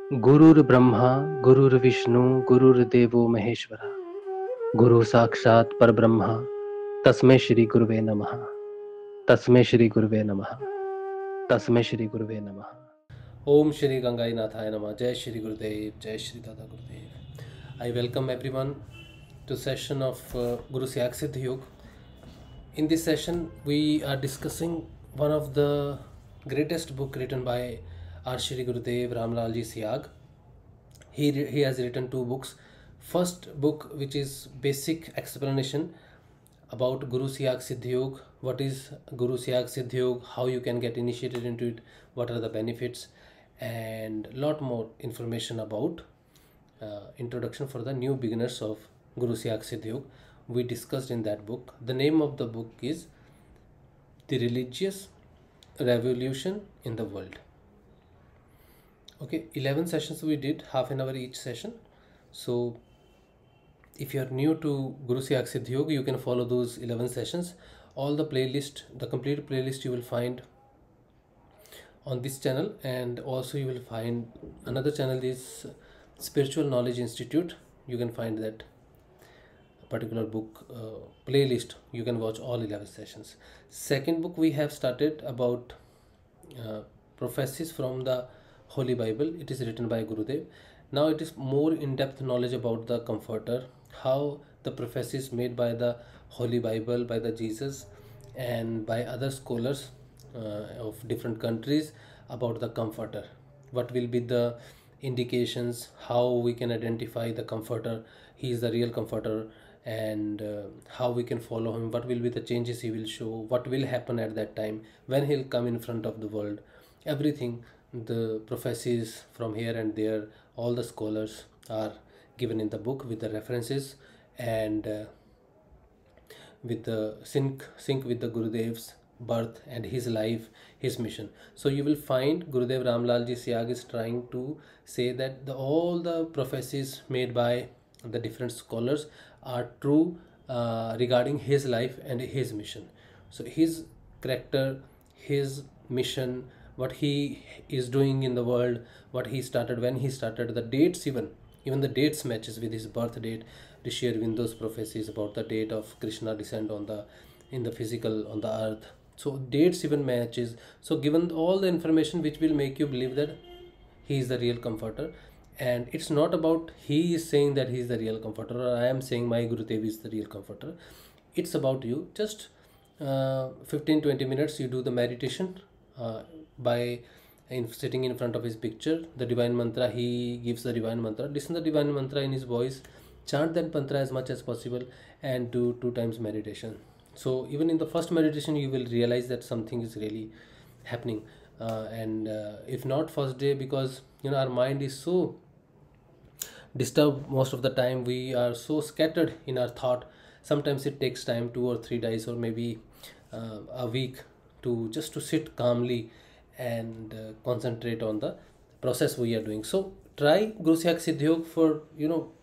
Gurur Brahma, Gurur Vishnu, Gurur Devo Maheshwara, Guru Sakshat Parbrahma, Tasmai Shri Guruve Namaha, Tasmai Shri Guruve Namaha, Tasmai Shri Guruve Namaha. Om Shri Gangai Nathay Namah, Jai Shri Gurudev, Jai Shri Dada Gurudev. I welcome everyone to session of Guru Siyag Siddhi Yoga. In this session, we are discussing one of the greatest book written by our Shri Gurudev Ramlal ji Siyag. He has written two books. First book, which is basic explanation about Guru Siyag Siddhi Yoga, what is Guru Siyag Siddhi Yoga, how you can get initiated into it, what are the benefits, and lot more information about introduction for the new beginners of Guru Siyag Siddhi Yoga. We discussed in that book. The name of the book is The Religious Revolution in the World. Okay, 11 sessions we did, half an hour each session. So if you are new to Guru Siyag Siddhi Yoga, you can follow those 11 sessions. All the playlist, the complete playlist you will find on this channel, and also you will find another channel, is Spiritual Knowledge Institute. You can find that particular book playlist. You can watch all 11 sessions. Second book we have started about Prophecies from the Holy Bible. It is written by Gurudev. Now it is more in-depth knowledge about the Comforter, how the prophecies made by the Holy Bible, by the Jesus, and by other scholars of different countries about the Comforter. What will be the indications, how we can identify the Comforter, he is the real Comforter, and how we can follow him, what will be the changes he will show, what will happen at that time, when he'll come in front of the world, everything. The prophecies from here and there, all the scholars are given in the book with the references, and with the sync with the Gurudev's birth and his life, his mission. So you will find Gurudev Ramlal ji Siyag is trying to say that all the prophecies made by the different scholars are true regarding his life and his mission. So his character, his mission, what he is doing in the world, what he started, when he started, the dates, even the dates matches with his birth date. Rishi Aurobindo's prophecies about the date of Krishna descent in the physical on the earth. So dates even matches. So given all the information which will make you believe that he is the real Comforter. And it's not about he is saying that he is the real Comforter, or I am saying my Gurudev is the real Comforter. It's about you. Just 15-20 minutes you do the meditation by sitting in front of his picture. The divine mantra, he gives the divine mantra. Listen the divine mantra in his voice. Chant that mantra as much as possible, and do 2 times meditation. So even in the first meditation you will realize that something is really happening. And if not first day, because our mind is so disturbed most of the time, we are so scattered in our thought. Sometimes it takes time, 2 or 3 days, or maybe a week, to just to sit calmly and concentrate on the process we are doing. So try Guru Siyag Siddhi Yoga for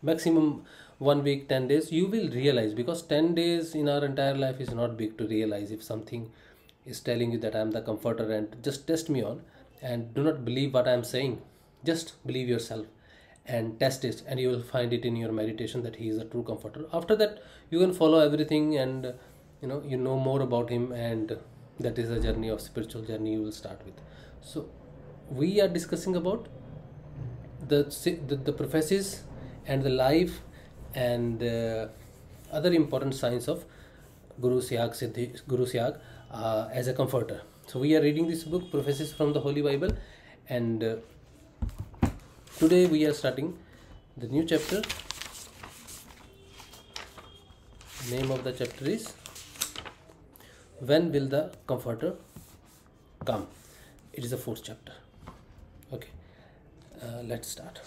maximum 1 week, 10 days. You will realize, because 10 days in our entire life is not big to realize if something is telling you that I am the Comforter, and just test me on, and do not believe what I am saying. Just believe yourself and test it, and you will find it in your meditation that he is a true Comforter. After that you can follow everything, and you know more about him, and that is a journey of spiritual journey you will start with. So we are discussing about the prophecies and the life and other important signs of Guru Siyag as a Comforter. So we are reading this book, Prophecies from the Holy Bible, and today we are starting the new chapter. Name of the chapter is When Will the Comforter Come? It is the 4th chapter. Okay, let's start.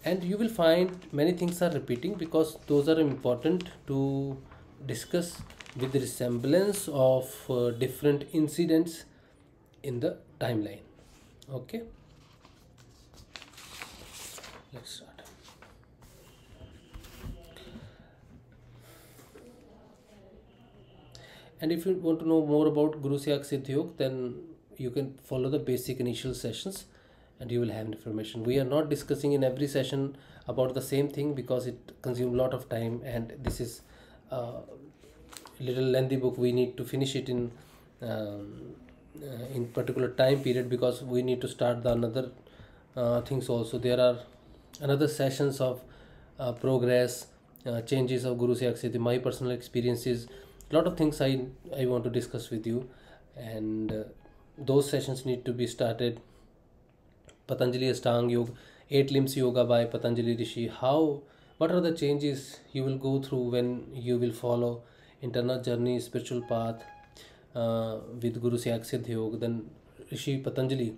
And you will find many things are repeating, because those are important to discuss with the resemblance of different incidents in the timeline. Okay, let's start. And if you want to know more about Guru Siyag Siddhi Yoga, then you can follow the basic initial sessions, and you will have information. We are not discussing in every session about the same thing because it consumes a lot of time, and this is a little lengthy book. We need to finish it in particular time period, because we need to start the another things also. There are another sessions of progress, changes of Guru Siyag Siddhi, my personal experiences, lot of things I want to discuss with you, and those sessions need to be started. Patanjali Ashtanga Yoga, 8 limbs yoga by Patanjali Rishi. What are the changes you will go through when you will follow internal journey, spiritual path with Guru Siyag Siddhi Yoga? Then Rishi Patanjali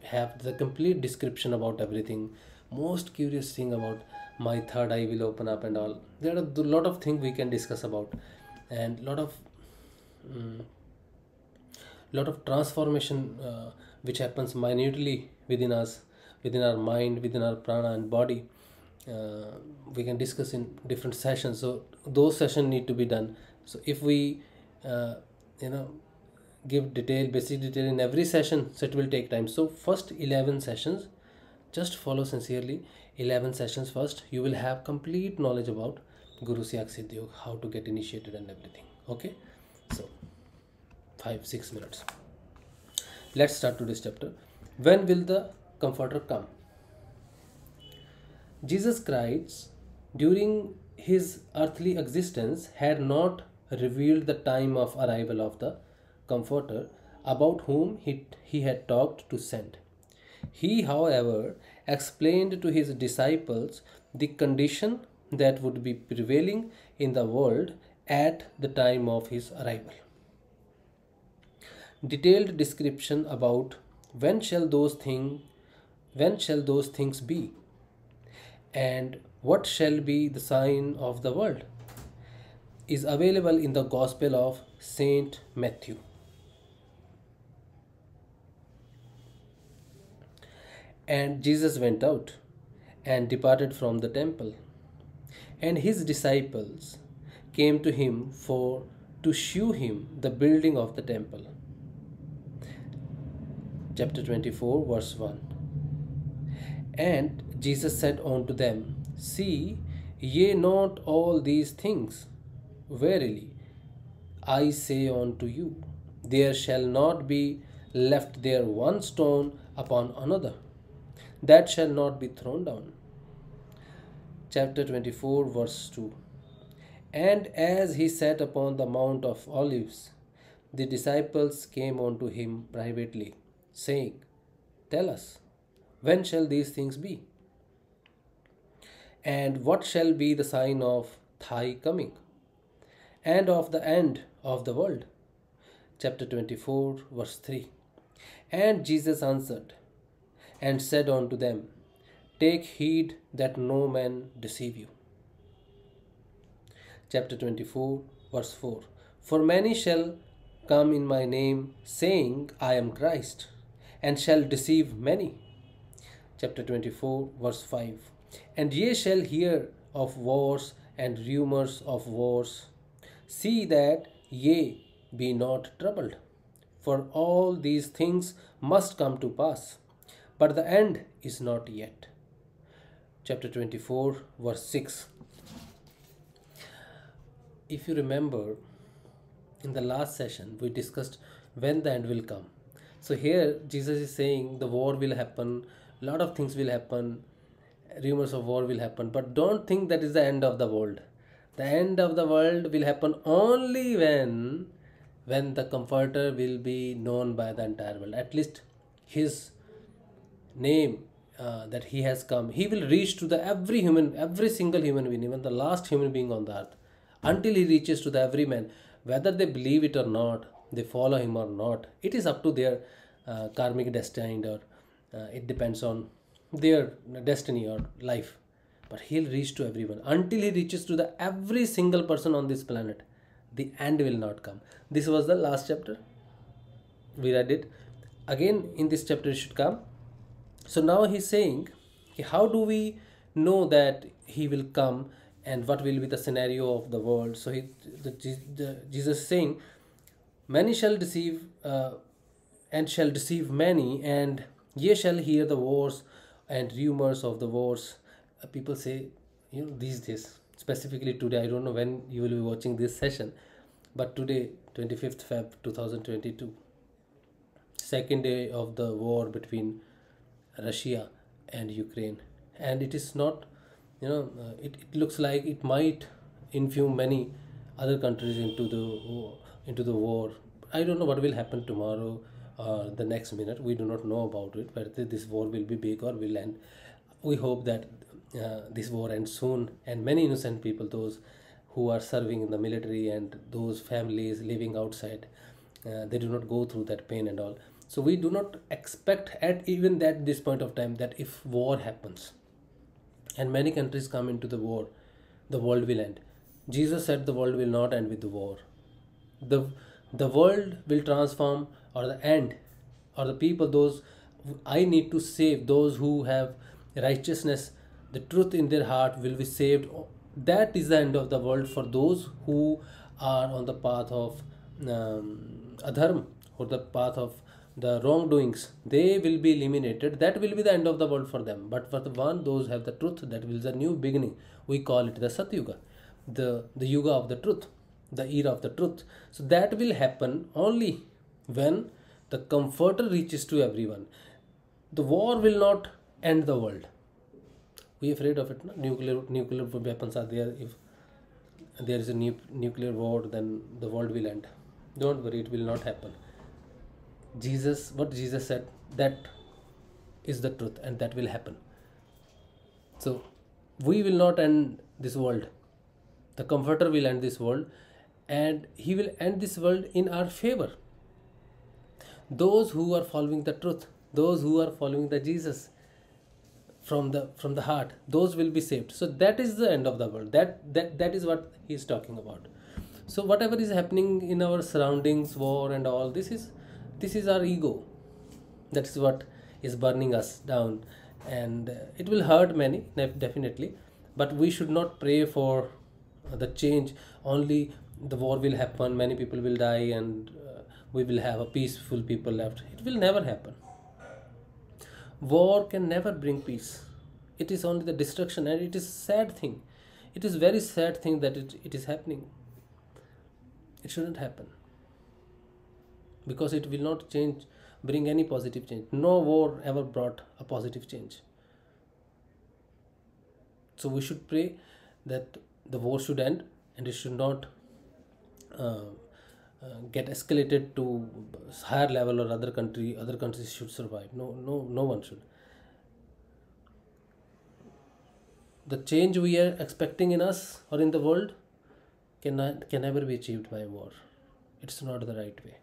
have the complete description about everything. Most curious thing about my third eye will open up and all. There are a lot of things we can discuss about, and lot of transformation which happens minutely within us, within our mind, within our prana and body. We can discuss in different sessions, so those sessions need to be done. So if we give basic detail in every session, so it will take time. So first 11 sessions, just follow sincerely 11 sessions first. You will have complete knowledge about Guru Siyag Siddhi Yoga, how to get initiated and everything. Okay, so 5-6 minutes. Let's start today's chapter. When will the Comforter come? Jesus Christ, during his earthly existence, had not revealed the time of arrival of the Comforter, about whom he had talked to send. He, however, explained to his disciples the condition that would be prevailing in the world at the time of his arrival. Detailed description about when shall those things be, and what shall be the sign of the world, is available in the Gospel of Saint Matthew. And Jesus went out and departed from the temple, and his disciples came to him to shew him the building of the temple. Chapter 24, verse 1. And Jesus said unto them, See ye not all these things? Verily, I say unto you, there shall not be left there one stone upon another, that shall not be thrown down. Chapter 24, verse 2. And as he sat upon the Mount of Olives, the disciples came unto him privately, saying, Tell us, when shall these things be? And what shall be the sign of thy coming, and of the end of the world? Chapter 24, verse 3. And Jesus answered and said unto them, Take heed that no man deceive you. Chapter 24, verse 4. For many shall come in my name, saying, I am Christ, and shall deceive many. Chapter 24, verse 5. And ye shall hear of wars and rumors of wars. See that ye be not troubled, for all these things must come to pass, but the end is not yet. Chapter 24, verse 6. If you remember, in the last session we discussed when the end will come. So here Jesus is saying the war will happen, lot of things will happen, rumors of war will happen, but don't think that is the end of the world. The end of the world will happen only when the Comforter will be known by the entire world. At least his name that he has come, he will reach to every single human being, even the last human being on the earth, until he reaches to the every man, whether they believe it or not, they follow him or not. It is up to their karmic destiny, or it depends on their destiny or life. But he'll reach to everyone. Until he reaches to the every single person on this planet, the end will not come. This was the last chapter. We read it. Again in this chapter it should come. So now he's saying, how do we know that he will come, and what will be the scenario of the world? So Jesus is saying, many shall deceive and shall deceive many, and Ye shall hear the wars and rumors of the wars. People say, these days, specifically today, I don't know when you will be watching this session, but today, 25th Feb 2022, second day of the war between Russia and Ukraine, and it is not, it looks like it might infuse many other countries into the war. I don't know what will happen tomorrow or the next minute. We do not know about it, whether this war will be big or will end. We hope that this war ends soon, and many innocent people, those who are serving in the military and those families living outside, they do not go through that pain and all. So we do not expect at even that this point of time that if war happens and many countries come into the war, the world will end. Jesus said the world will not end with the war. The world will transform, or the end, or the people, those I need to save, those who have righteousness, the truth in their heart will be saved. That is the end of the world for those who are on the path of adharma, or the path of the wrongdoings. They will be eliminated. That will be the end of the world for them. But for the one, those have the truth, that will be the new beginning. We call it the Satyuga, the Yuga of the truth, the era of the truth. So that will happen only when the Comforter reaches to everyone. The war will not end the world. We are afraid of it. No? Nuclear weapons are there. If there is a nuclear war, then the world will end. Don't worry, it will not happen. What Jesus said, that is the truth, and that will happen. So we will not end this world. The Comforter will end this world, and he will end this world in our favor. Those who are following the truth, those who are following the Jesus from the heart, those will be saved. So that is the end of the world. That is what he is talking about. So whatever is happening in our surroundings, war and all, this is our ego. That is what is burning us down, and it will hurt many, definitely. But we should not pray for the change. Only the war will happen, many people will die, and we will have a peaceful people left. It will never happen. War can never bring peace. It is only the destruction, and it is sad thing. It is very sad thing that it is happening. It shouldn't happen, because it will not bring any positive change. No war ever brought a positive change. So we should pray that the war should end, and it should not get escalated to higher level, or other countries should survive. No one should. The change we are expecting in us or in the world can never be achieved by war. It's not the right way.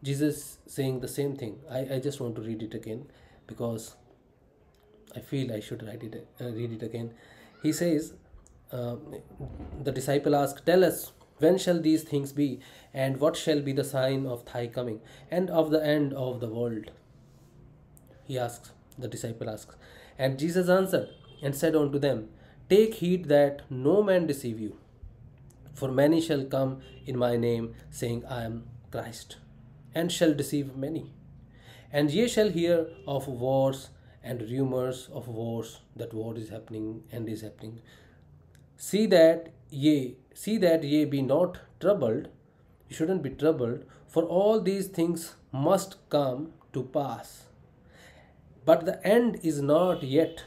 Jesus saying the same thing. I just want to read it again, because I feel I should read it again. He says, the disciple asked, "Tell us, when shall these things be, and what shall be the sign of thy coming, and of the end of the world?" The disciple asks. And Jesus answered and said unto them, "Take heed that no man deceive you. For many shall come in my name, saying, I am Christ, and shall deceive many. And ye shall hear of wars and rumors of wars." That war is happening and is happening. See that ye be not troubled. You shouldn't be troubled, for all these things must come to pass. But the end is not yet.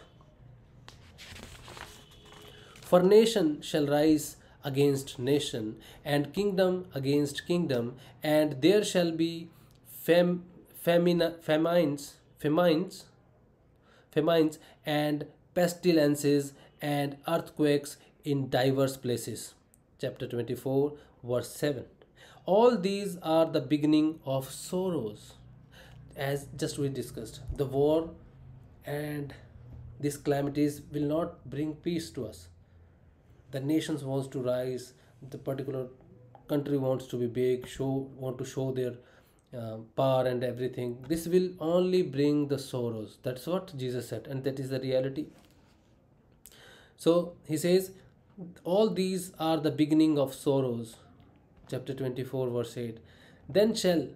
For nation shall rise against nation, and kingdom against kingdom, and there shall be famines, and pestilences, and earthquakes in diverse places. Chapter 24, verse 7. All these are the beginning of sorrows. As just we discussed, the war and these calamities will not bring peace to us. The nations wants to rise, the particular country wants to be big, want to show their power and everything. This will only bring the sorrows. That's what Jesus said, and that is the reality. So he says, all these are the beginning of sorrows. Chapter 24, verse 8. Then shall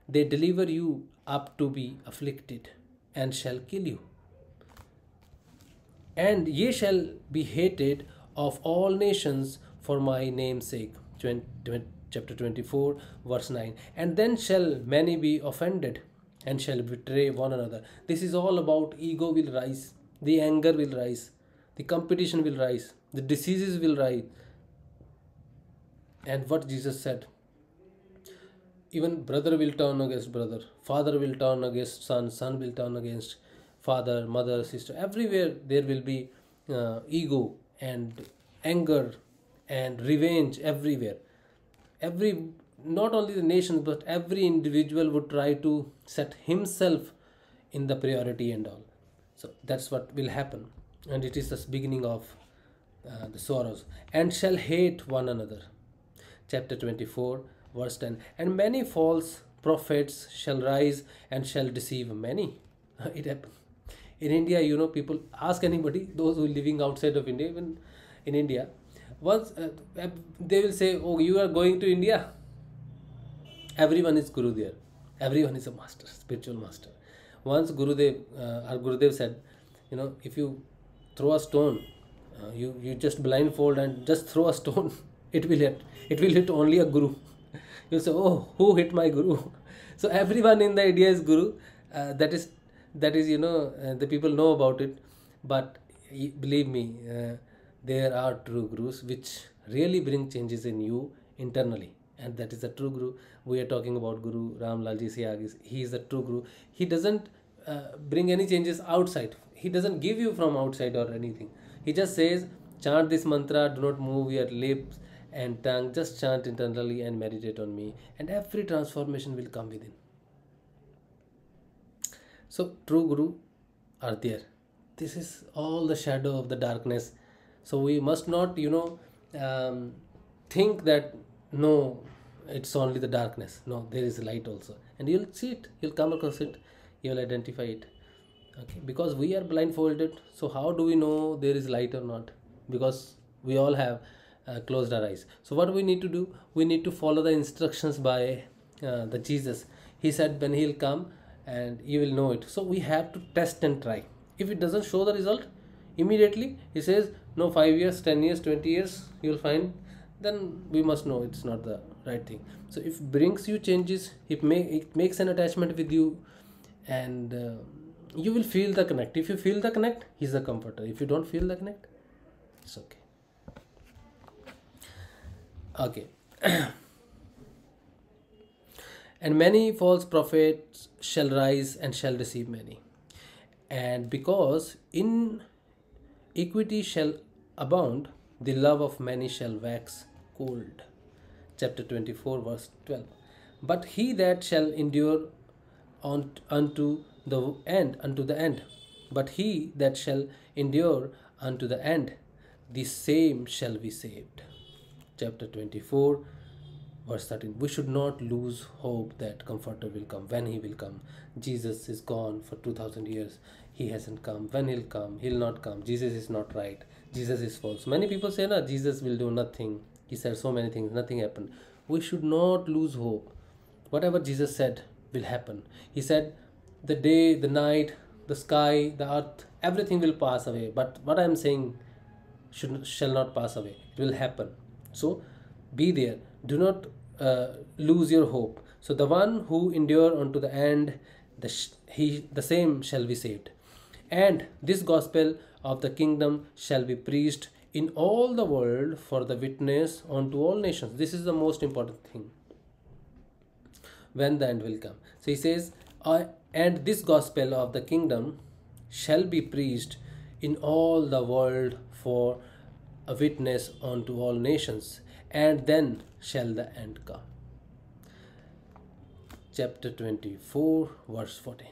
they deliver you up to be afflicted, and shall kill you. And ye shall be hated of all nations for my name's sake. Chapter 24, verse 9. And then shall many be offended and shall betray one another. This is all about ego will rise, the anger will rise, the competition will rise, the diseases will rise. And what Jesus said, even brother will turn against brother, father will turn against son, son will turn against father, mother, sister. Everywhere there will be ego and anger and revenge everywhere. Every, not only the nation, but every individual would try to set himself in the priority and all. So that's what will happen, and it is the beginning of the sorrows. And shall hate one another. Chapter 24, verse 10. And many false prophets shall rise and shall deceive many. It happened in India. People ask anybody, those who are living outside of India, even in India, once they will say, oh, you are going to India. Everyone is Guru there. Everyone is a master, spiritual master. Once our Gurudev said, if you throw a stone, you just blindfold and just throw a stone, it will hit only a Guru. You say, oh, who hit my Guru? So everyone in the idea is Guru. That is the people know about it. But believe me, there are true Gurus which really bring changes in you internally. And that is the true Guru. We are talking about Guru Ramlal ji Siyag. He is the true Guru. He doesn't bring any changes outside. He doesn't give you from outside or anything. He just says, chant this mantra, do not move your lips and tongue, just chant internally and meditate on me, and every transformation will come within. So true Guru are there. This is all the shadow of the darkness. So we must not think that no, it's only the darkness. No, there is light also, and you'll see it, you'll come across it, you'll identify it. Okay, because we are blindfolded. So how do we know there is light or not? Because we all have closed our eyes. So what we need to do, we need to follow the instructions by the Jesus. He said when he'll come and you will know it. So we have to test and try. If it doesn't show the result immediately, he says no, 5 years, 10 years, 20 years you'll find, then we must know it's not the right thing. So if it brings you changes, it makes an attachment with you, and you will feel the connect. If you feel the connect, he's the comforter. If you don't feel the connect, it's okay. Okay. And many false prophets shall rise and shall deceive many. And because iniquity shall abound, the love of many shall wax cold. Chapter 24, verse 12. But he that shall endure unto the end, but he that shall endure unto the end, the same shall be saved. Chapter 24, verse 13. We should not lose hope that Comforter will come. When he will come, Jesus is gone for 2000 years. He hasn't come. When he'll come, he'll not come. Jesus is not right. Jesus is false. Many people say, no, Jesus will do nothing. He said so many things, nothing happened. We should not lose hope. Whatever Jesus said will happen. He said, the day, the night, the sky, the earth, everything will pass away. But what I am saying shall not pass away. It will happen. So be there. Do not lose your hope. So the one who endure unto the end, the same shall be saved. And this gospel of the kingdom shall be preached in all the world for the witness unto all nations. This is the most important thing. When the end will come. So he says, and this gospel of the kingdom shall be preached in all the world for a witness unto all nations, and then shall the end come. Chapter 24, verse 14.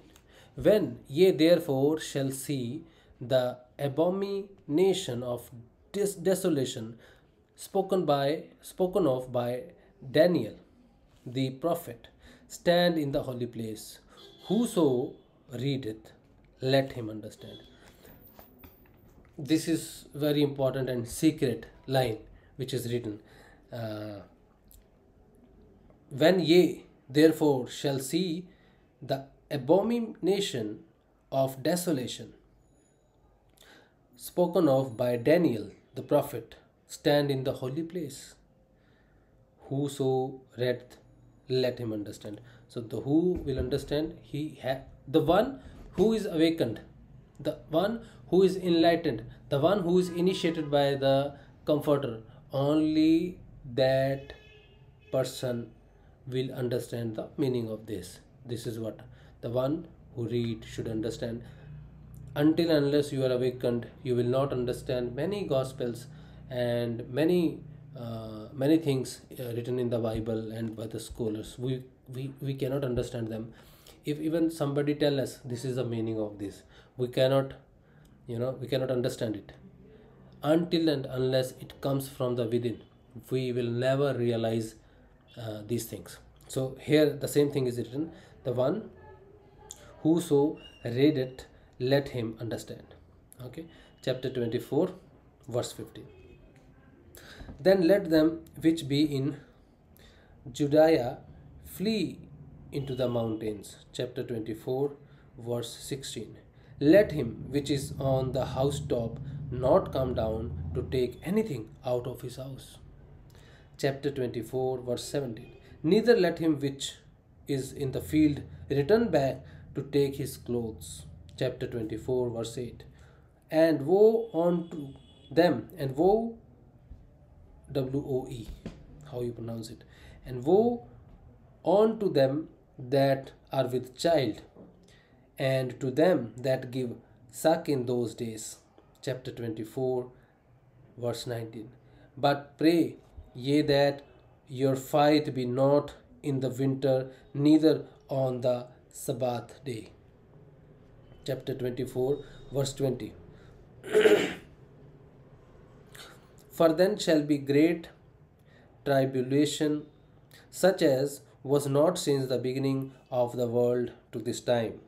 When ye therefore shall see the abomination of desolation spoken of by Daniel the prophet stand in the holy place, whoso readeth, let him understand. This is very important and secret line which is written. When ye therefore shall see the abomination of desolation, spoken of by Daniel the prophet, stand in the holy place. Whoso readeth, let him understand. So the who will understand, the one who is awakened, the one who is enlightened, the one who is initiated by the Comforter, only that person will understand the meaning of this. This is what the one who read should understand. Until unless you are awakened, you will not understand many gospels and many things written in the Bible and by the scholars. We cannot understand them. If even somebody tell us this is the meaning of this, we cannot, we cannot understand it until and unless it comes from the within. We will never realize these things. So here the same thing is written: the one whoso read it, let him understand. Okay, chapter 24, verse 15. Then let them which be in Judea flee into the mountains. Chapter 24, verse 16. Let him which is on the housetop not come down to take anything out of his house. Chapter 24, verse 17. Neither let him which is in the field return back to take his clothes. Chapter 24, verse 8. And woe unto them, and woe, W-O-E, how you pronounce it, and woe unto them that are with child, and to them that give suck in those days. Chapter 24, verse 19. But pray ye that your fight be not in the winter, neither on the Sabbath day. Chapter 24, verse 20. For then shall be great tribulation, such as was not since the beginning of the world to this time,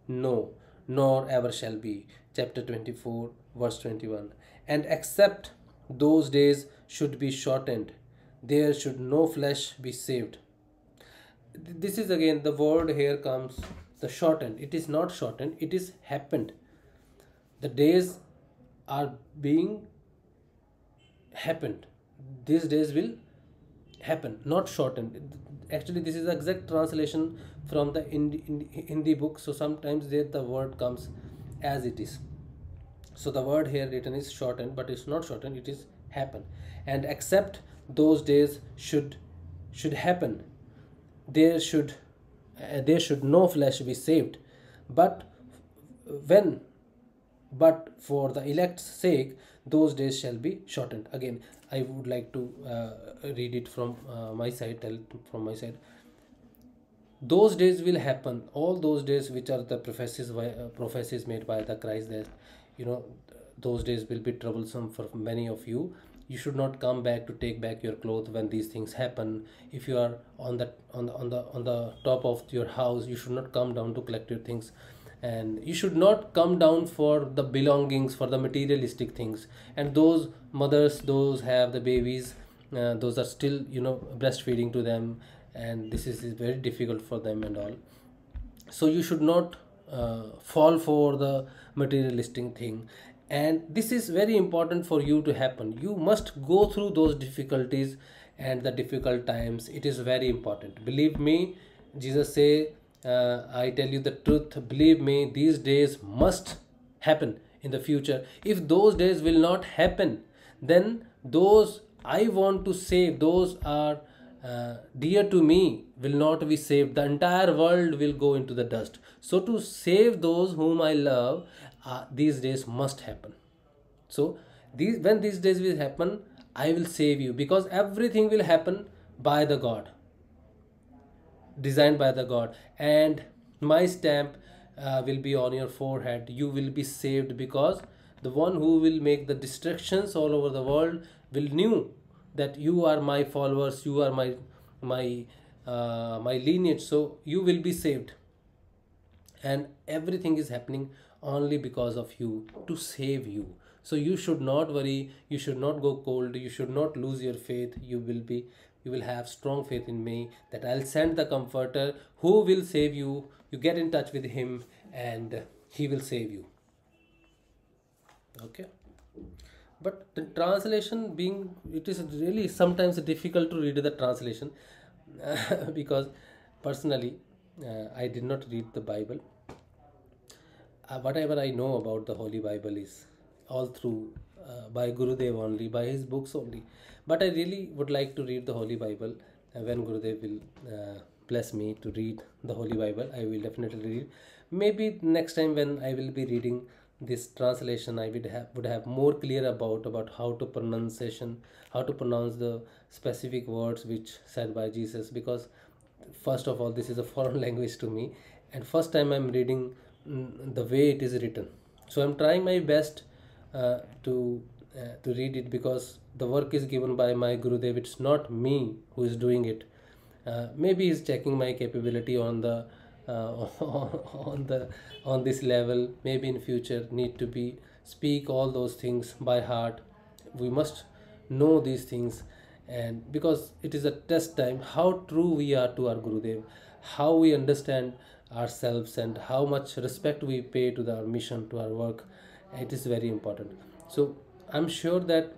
no, nor ever shall be. Chapter 24, verse 21. And except those days should be shortened, there should no flesh be saved. This is again the word here comes, the shortened. It is not shortened, it is happened. The days are being happened. These days will happen, not shortened. Actually, this is the exact translation from the Hindi book. So sometimes there the word comes as it is. So the word here written is shortened, but it's not shortened, it is happen. And except those days should happen, there should no flesh be saved. But for the elect's sake, those days shall be shortened. Again, I would like to read it from my side, tell from my side. Those days will happen, all those days which are the prophecies made by the Christ, that those days will be troublesome for many of you. You should not come back to take back your clothes when these things happen. If you are on the top of your house, you should not come down to collect your things, and you should not come down for the belongings, for the materialistic things. And those mothers, those have the babies, those are still breastfeeding to them, and this is very difficult for them and all. So you should not fall for the materialistic thing. And this is very important for you to happen. You must go through those difficulties and the difficult times. It is very important, believe me. Jesus say, I tell you the truth, believe me, these days must happen in the future. If those days will not happen, then those I want to save, those are dear to me, will not be saved. The entire world will go into the dust. So to save those whom I love, these days must happen. So when these days will happen, I will save you, because everything will happen by the God, designed by the God, and my stamp will be on your forehead. You will be saved, because the one who will make the destructions all over the world will knew that you are my followers, you are my lineage, so you will be saved. And everything is happening only because of you, to save you. So you should not worry, you should not go cold, you should not lose your faith. You will have strong faith in me, that I'll send the Comforter who will save you you get in touch with him, and he will save you. Okay. But the translation being, it is really sometimes difficult to read the translation because personally I did not read the Bible. Whatever I know about the Holy Bible is all through by Gurudev only, by his books only. But I really would like to read the Holy Bible. When Gurudev will bless me to read the Holy Bible, I will definitely read. Maybe next time when I will be reading this translation, I would have more clear about how to pronunciation, how to pronounce the specific words which said by Jesus, because first of all this is a foreign language to me, and first time I'm reading the way it is written. So I'm trying my best to read it, because the work is given by my Gurudev. It's not me who is doing it. Maybe he's checking my capability on the on this level. Maybe in future need to be speak all those things by heart. We must know these things, and because it is a test time, how true we are to our Gurudev, how we understand ourselves, and how much respect we pay to our mission, to our work. It is very important. So I'm sure that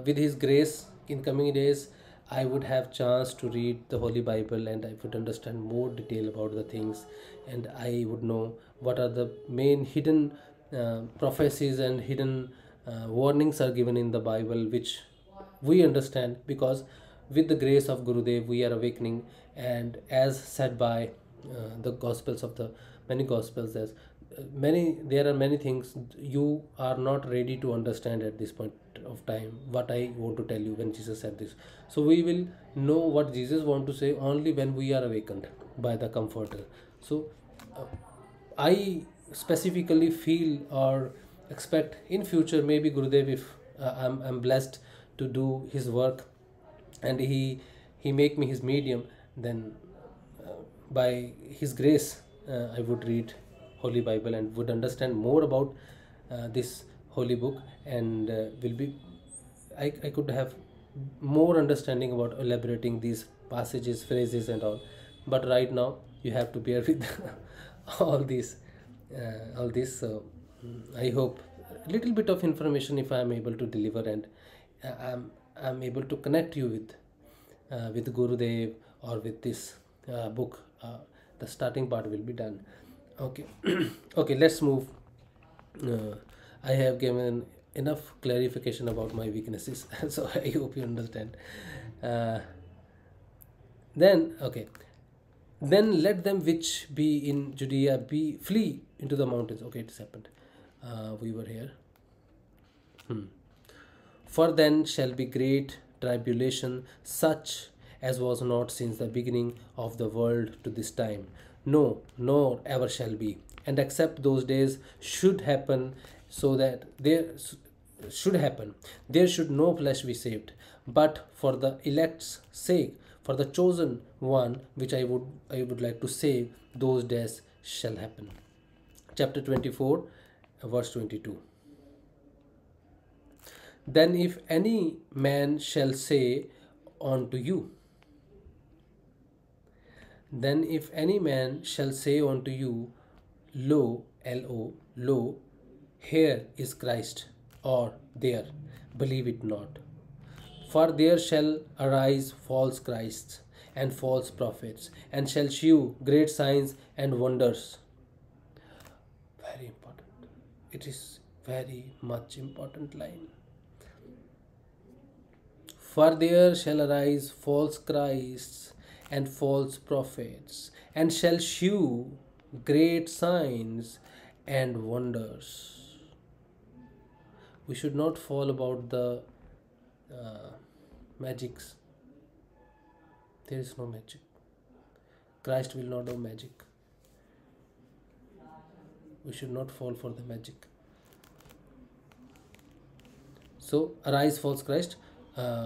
with his grace in coming days I would have chance to read the Holy Bible, and I would understand more detail about the things, and I would know what are the main hidden prophecies and hidden warnings are given in the Bible, which we understand, because with the grace of Gurudev we are awakening. And as said by the Gospels of the many Gospels, as there are many things you are not ready to understand at this point of time, what I want to tell you when Jesus said this. So we will know what Jesus want to say only when we are awakened by the Comforter. So I specifically feel or expect in future, maybe Gurudev, if I'm blessed to do his work and he make me his medium, then by his grace I would read Holy Bible and would understand more about this holy book, and will be I could have more understanding about elaborating these passages, phrases and all. But right now you have to bear with all these all this. So I hope a little bit of information if I am able to deliver, and I'm able to connect you with Gurudev or with this book. The starting part will be done. Okay. Okay, let's move. I have given enough clarification about my weaknesses, so I hope you understand. uh, then okay, then let them which be in Judea be flee into the mountains. Okay, it's happened. We were here. For then shall be great tribulation, such as was not since the beginning of the world to this time, no, nor ever shall be. And except those days should happen, so that should happen, there should no flesh be saved. But for the elect's sake, for the chosen one, which I would like to save, those days shall happen. Chapter 24, verse 22. Then if any man shall say unto you, then if any man shall say unto you, Lo, Lo, lo, here is Christ, or there, believe it not. For there shall arise false Christs and false prophets, and shall shew great signs and wonders. Very important. It is very much important line. For there shall arise false Christs and false prophets, and shall shew great signs and wonders. We should not fall about the magics. There is no magic. Christ will not do magic. We should not fall for the magic. So arise false Christ,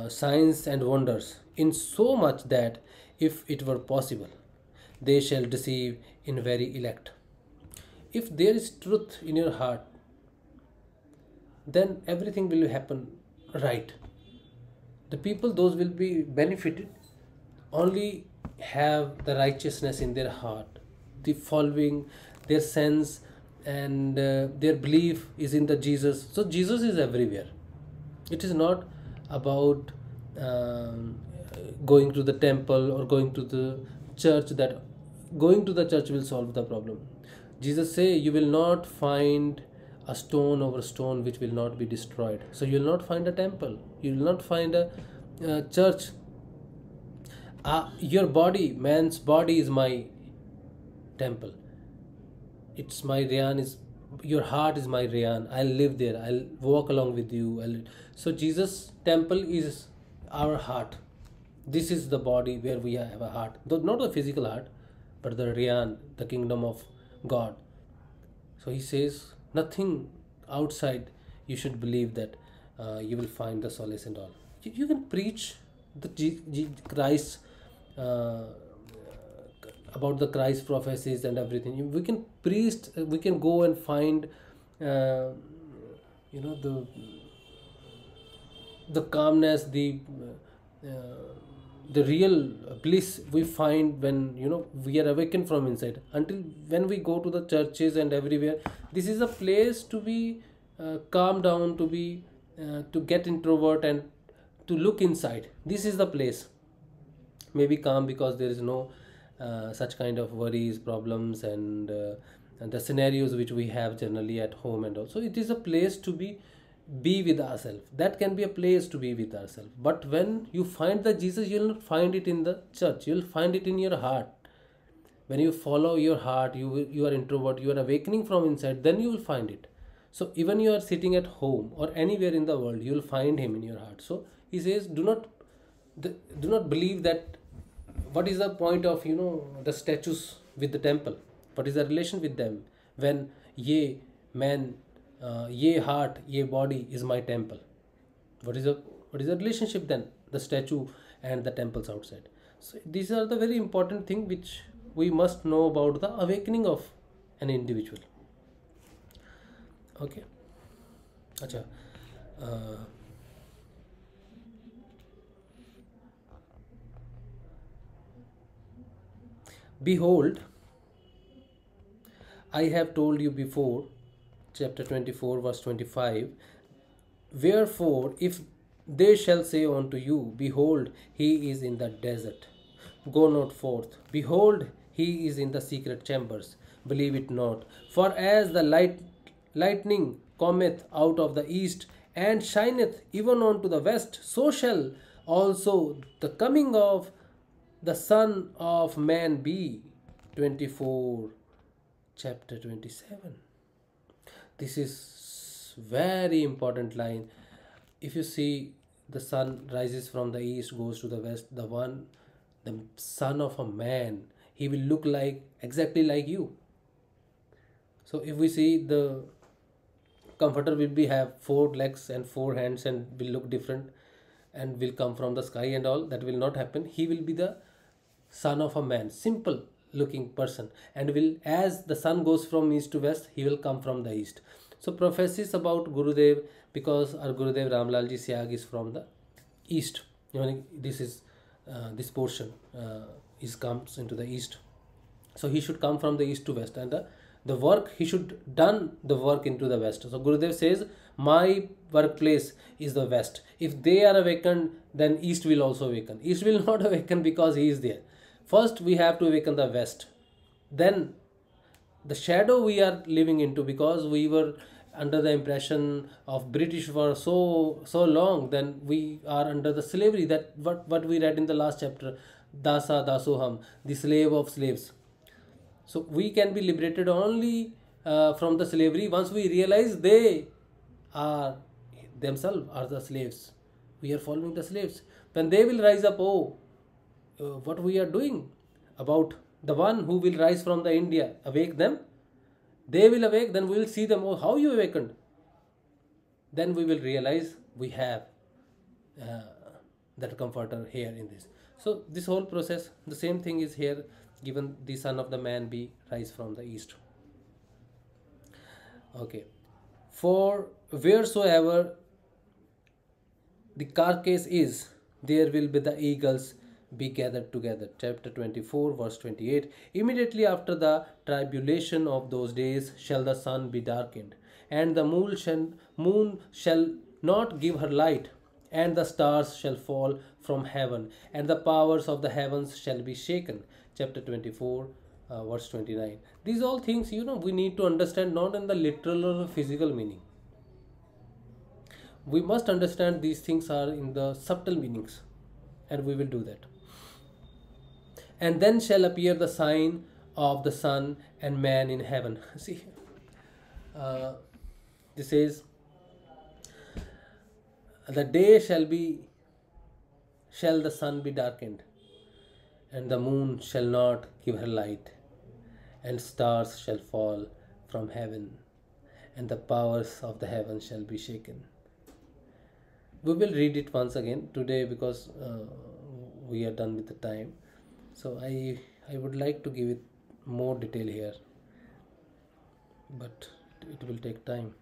signs and wonders, in so much that if it were possible, they shall deceive in very elect. If there is truth in your heart, then everything will happen right. The people, those will be benefited, only have the righteousness in their heart. the following, their sense, and their belief is in the Jesus. So Jesus is everywhere. It is not about going to the temple or going to the church, that going to the church will solve the problem. Jesus say you will not find a stone over stone which will not be destroyed. So you will not find a temple, you will not find a church. Your body, man's body is my temple. It's my Ryan, is your heart is my Ryan. I'll live there, I'll walk along with you. So Jesus temple is our heart. This is the body where we have a heart, though not the physical heart, but the Ryan, the kingdom of God. So he says nothing outside you should believe that you will find the solace and all. You can preach the Christ, about the Christ prophecies and everything. We can preach, we can go and find the calmness, the real bliss we find when we are awakened from inside. Until when we go to the churches and everywhere, this is a place to be calm down, to be to get introvert and to look inside. This is the place. Maybe calm because there is no such kind of worries, problems, and the scenarios which we have generally at home. And also it is a place to be with ourselves. That can be a place to be with ourselves. But when you find the Jesus, you will not find it in the church, you will find it in your heart. When you follow your heart, you are introvert, you are awakening from inside, then you will find it. So even you are sitting at home or anywhere in the world, you will find him in your heart. So he says, do not believe that. What is the point of the statues with the temple? What is the relation with them when ye man, ye heart, ye body is my temple? What is the relationship then, the statue and the temples outside? So these are the very important thing which we must know about the awakening of an individual. Okay. Acha. Behold, I have told you before, chapter 24, verse 25, wherefore, if they shall say unto you, behold, he is in the desert, go not forth. Behold, he is in the secret chambers, believe it not. For as the lightning cometh out of the east, and shineth even unto the west, so shall also the coming of the Son of Man be. 24, chapter 27. This is very important line. If you see, the sun rises from the east, goes to the west, the Son of a Man, he will look like exactly like you. So if we see, the comforter will have 4 legs and 4 hands and will look different and will come from the sky and all. That will not happen. He will be the Son of a Man, simple looking person, and will, as the sun goes from east to west, he will come from the east. So prophecies about Gurudev, because our Gurudev Ramlal ji Siyag is from the east. This is this portion is comes into the east. So he should come from the east to west, and the work he should done the work into the west. So Gurudev says, my workplace is the west. If they are awakened, then east will also awaken. East will not awaken because he is there. First we have to awaken the west. Then the shadow we are living into, because we were under the impression of British for so long, then we are under the slavery, that what we read in the last chapter, Dasa Dasoham, the slave of slaves. So we can be liberated only from the slavery once we realize they are themselves are the slaves. We are following the slaves. When they will rise up, what we are doing about the one who will rise from the India, awake them. They will awake, then we will see them, how you awakened. Then we will realize we have that comforter here in this. So this whole process, the same thing is here given. The Son of the Man be rise from the east. Okay. For wheresoever the carcass is, there will be the eagles be gathered together. Chapter 24, verse 28. Immediately after the tribulation of those days shall the sun be darkened, and the moon shall not give her light, and the stars shall fall from heaven, and the powers of the heavens shall be shaken. Chapter 24, verse 29. These all things, we need to understand not in the literal or physical meaning. We must understand these things are in the subtle meanings, and we will do that. And then shall appear the sign of the sun and man in heaven. See, this is the day shall the sun be darkened, and the moon shall not give her light, and stars shall fall from heaven, and the powers of the heaven shall be shaken. We will read it once again today because we are done with the time. So I would like to give it more detail here, but it will take time.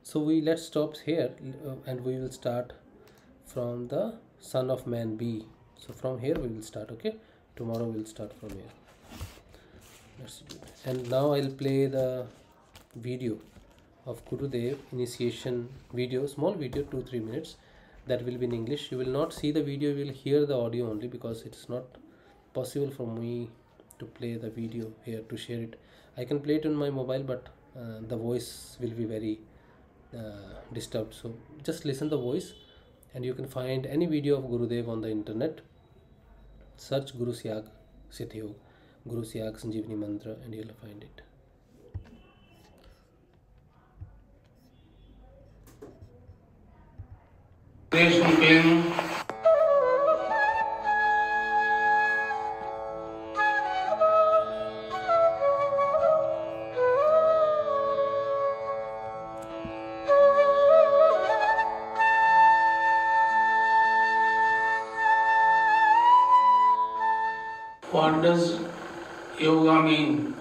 So let's stop here, and we will start from the Son of Man B. So from here we will start. Okay, tomorrow we will start from here. Let's do it. And now I'll play the video of Gurudev initiation video, small video, 2-3 minutes. That will be in English. You will not see the video, you will hear the audio only, because it's not possible for me to play the video here, to share it. I can play it on my mobile, but the voice will be very disturbed. So just listen the voice, and you can find any video of Gurudev on the internet. Search Guru Siyag Siddhi, Guru Siyag Sanjeevani Mantra, and you'll find it. What does yoga mean?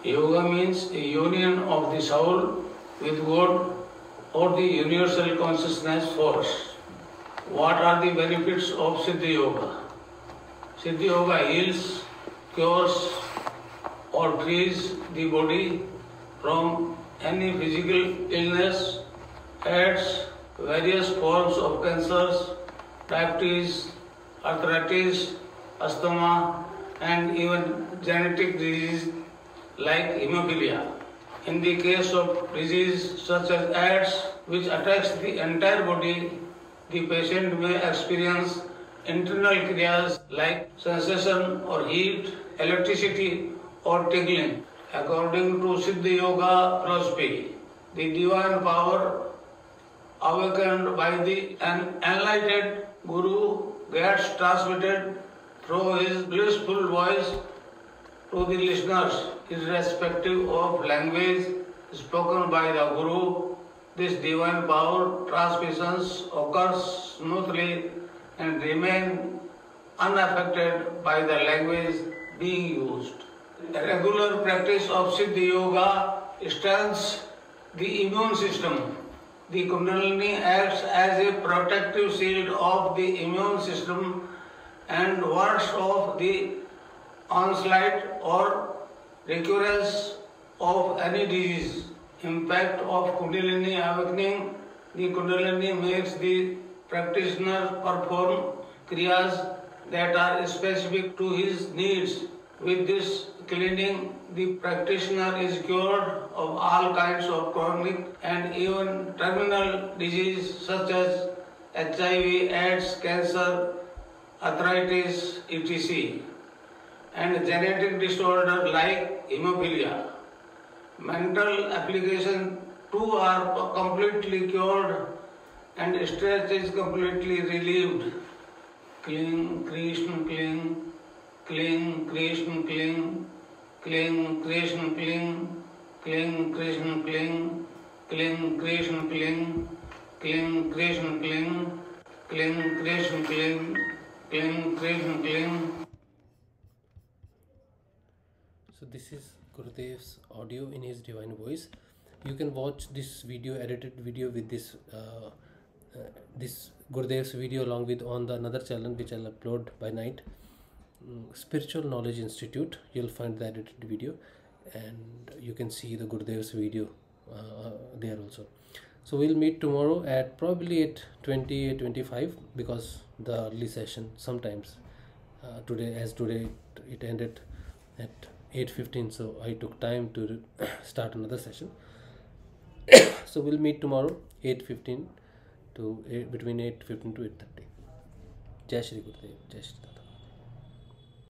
Yoga means a union of the soul with God or the universal consciousness force. What are the benefits of Siddhi Yoga? Siddhi Yoga heals, cures or frees the body from any physical illness, adds various forms of cancers, diabetes, arthritis, asthma, and even genetic disease like hemophilia. In the case of disease such as AIDS, which attacks the entire body, the patient may experience internal kriyas like sensation or heat, electricity or tingling. According to Siddhi Yoga philosophy, the divine power awakened by the enlightened Guru gets transmitted through his blissful voice to the listeners, irrespective of language spoken by the Guru. This divine power transmissions occurs smoothly and remain unaffected by the language being used. A regular practice of Siddhi Yoga strengthens the immune system. The Kundalini acts as a protective shield of the immune system and wards off the onslaught or recurrence of any disease. Impact of Kundalini awakening. The Kundalini makes the practitioner perform kriyas that are specific to his needs. With this cleaning, the practitioner is cured of all kinds of chronic and even terminal disease such as HIV, AIDS, cancer, arthritis, etc. and genetic disorder like hemophilia. Mental application too are completely cured and stress is completely relieved. Cling, Krishna, cling, cling, Krishna, cling, cling, Krishna, cling, cling, Krishna, cling, cling, Krishna, cling, cling, Krishna, cling, cling, Krishna, cling, cling, Krishna, cling. So this is Gurudev's audio in his divine voice. You can watch this video, edited video with this this Gurudev's video along with on the another channel which I'll upload by night, Spiritual Knowledge Institute. You'll find the edited video, and you can see the Gurudev's video there also. So we'll meet tomorrow at probably at 20:25, because the early session sometimes today it ended at 8:15, so I took time to start another session. So we'll meet tomorrow 8:15 to between 8:15 to 8:30. Jai Shri Gurudev, Jai Shri Ram.